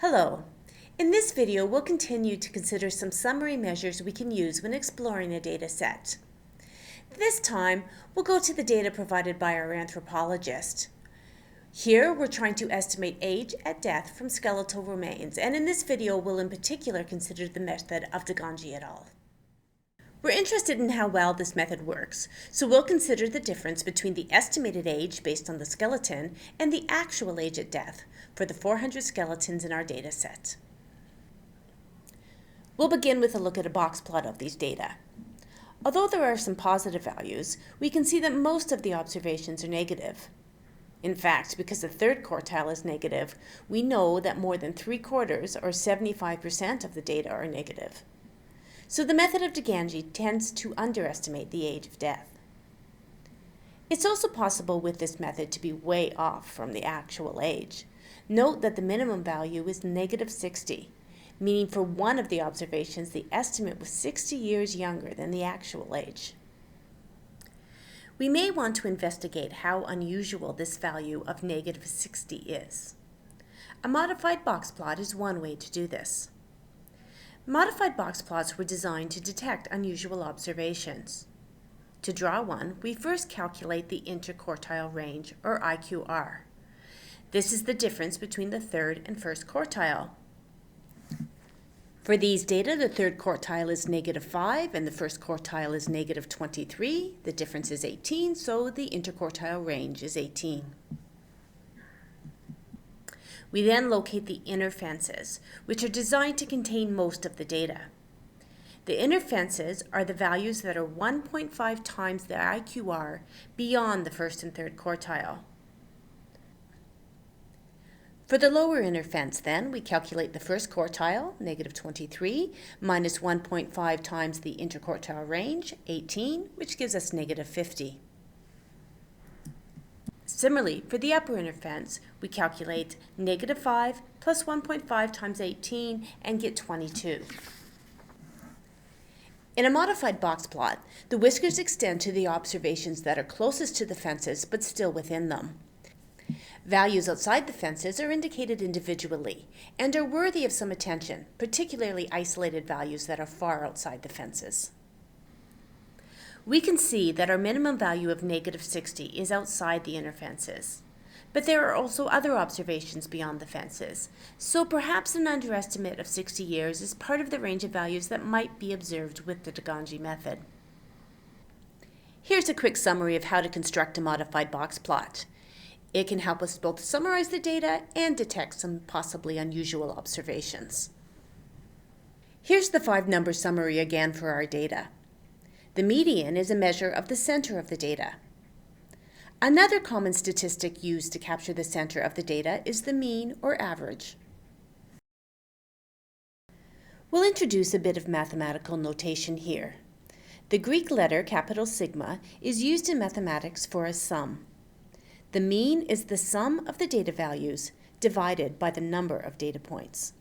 Hello. In this video, we'll continue to consider some summary measures we can use when exploring a data set. This time, we'll go to the data provided by our anthropologist. Here, we're trying to estimate age at death from skeletal remains, and in this video, we'll in particular consider the method of Ganji et al. We're interested in how well this method works, so we'll consider the difference between the estimated age based on the skeleton and the actual age at death for the 400 skeletons in our data set. We'll begin with a look at a box plot of these data. Although there are some positive values, we can see that most of the observations are negative. In fact, because the third quartile is negative, we know that more than 3/4 or 75% of the data are negative. So the method of Ganji tends to underestimate the age of death. It's also possible with this method to be way off from the actual age. Note that the minimum value is -60, meaning for one of the observations the estimate was 60 years younger than the actual age. We may want to investigate how unusual this value of -60 is. A modified box plot is one way to do this. Modified box plots were designed to detect unusual observations. To draw one, we first calculate the interquartile range, or IQR. This is the difference between the third and first quartile. For these data, the third quartile is -5 and the first quartile is -23. The difference is 18, so the interquartile range is 18. We then locate the inner fences, which are designed to contain most of the data. The inner fences are the values that are 1.5 times the IQR beyond the first and third quartile. For the lower inner fence, then, we calculate the first quartile, -23, minus 1.5 times the interquartile range, 18, which gives us -50. Similarly, for the upper inner fence, we calculate -5 plus 1.5 times 18 and get 22. In a modified box plot, the whiskers extend to the observations that are closest to the fences but still within them. Values outside the fences are indicated individually and are worthy of some attention, particularly isolated values that are far outside the fences. We can see that our minimum value of -60 is outside the inner fences, but there are also other observations beyond the fences, so perhaps an underestimate of 60 years is part of the range of values that might be observed with the Ganji method. Here's a quick summary of how to construct a modified box plot. It can help us both summarize the data and detect some possibly unusual observations. Here's the 5-number summary again for our data. The median is a measure of the center of the data. Another common statistic used to capture the center of the data is the mean or average. We'll introduce a bit of mathematical notation here. The Greek letter capital sigma is used in mathematics for a sum. The mean is the sum of the data values divided by the number of data points.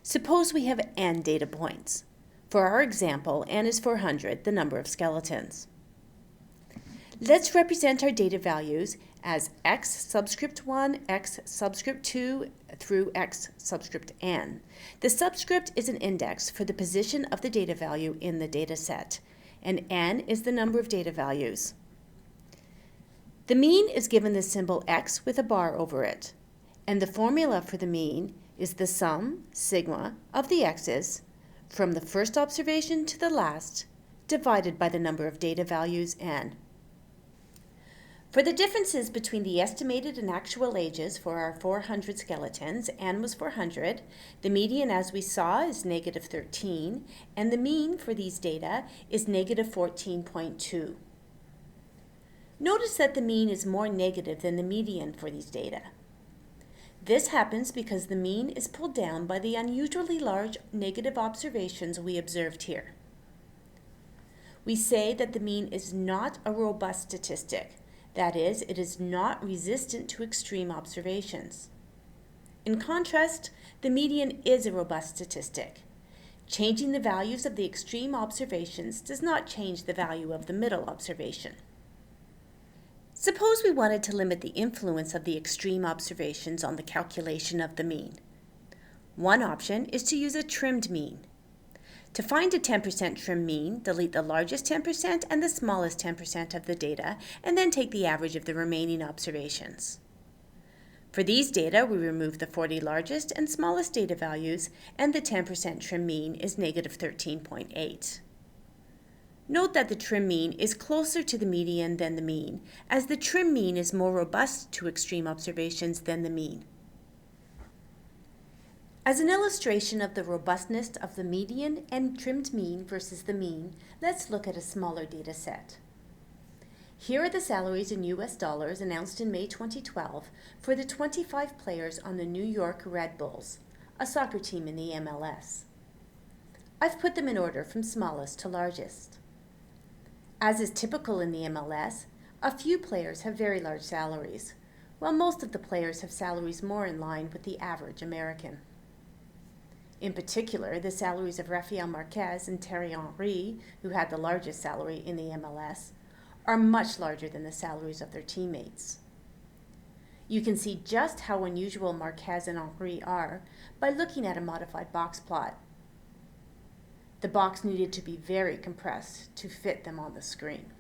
Suppose we have n data points. For our example, n is 400, the number of skeletons. Let's represent our data values as x subscript 1, x subscript 2, through x subscript n. The subscript is an index for the position of the data value in the data set, and n is the number of data values. The mean is given the symbol x with a bar over it, and the formula for the mean is the sum, sigma, of the x's from the first observation to the last, divided by the number of data values, n. For the differences between the estimated and actual ages for our 400 skeletons, n was 400, the median, as we saw, is -13, and the mean for these data is -14.2. Notice that the mean is more negative than the median for these data. This happens because the mean is pulled down by the unusually large negative observations we observed here. We say that the mean is not a robust statistic. That is, it is not resistant to extreme observations. In contrast, the median is a robust statistic. Changing the values of the extreme observations does not change the value of the middle observation. Suppose we wanted to limit the influence of the extreme observations on the calculation of the mean. One option is to use a trimmed mean. To find a 10% trim mean, delete the largest 10% and the smallest 10% of the data, and then take the average of the remaining observations. For these data, we remove the 40 largest and smallest data values, and the 10% trim mean is negative 13.8. Note that the trim mean is closer to the median than the mean, as the trim mean is more robust to extreme observations than the mean. As an illustration of the robustness of the median and trimmed mean versus the mean, let's look at a smaller data set. Here are the salaries in US dollars announced in May 2012 for the 25 players on the New York Red Bulls, a soccer team in the MLS. I've put them in order from smallest to largest. As is typical in the MLS, a few players have very large salaries, while most of the players have salaries more in line with the average American. In particular, the salaries of Rafael Marquez and Thierry Henry, who had the largest salary in the MLS, are much larger than the salaries of their teammates. You can see just how unusual Marquez and Henry are by looking at a modified box plot. The box needed to be very compressed to fit them on the screen.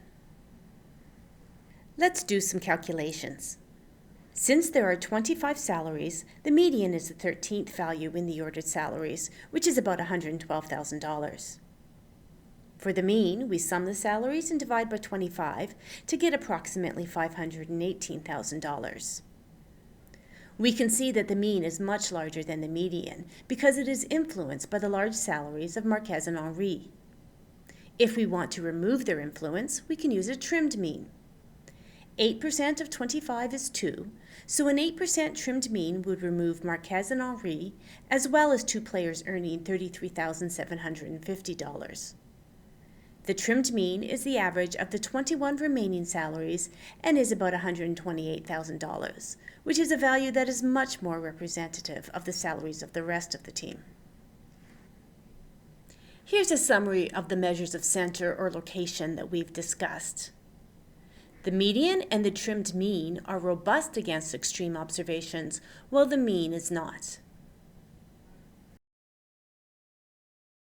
Let's do some calculations. Since there are 25 salaries, the median is the 13th value in the ordered salaries, which is about $112,000. For the mean, we sum the salaries and divide by 25 to get approximately $518,000. We can see that the mean is much larger than the median because it is influenced by the large salaries of Marquez and Henry. If we want to remove their influence, we can use a trimmed mean. 8% of 25 is 2, so an 8% trimmed mean would remove Marquez and Henry, as well as two players earning $33,750. The trimmed mean is the average of the 21 remaining salaries and is about $128,000, which is a value that is much more representative of the salaries of the rest of the team. Here's a summary of the measures of center or location that we've discussed. The median and the trimmed mean are robust against extreme observations, while the mean is not.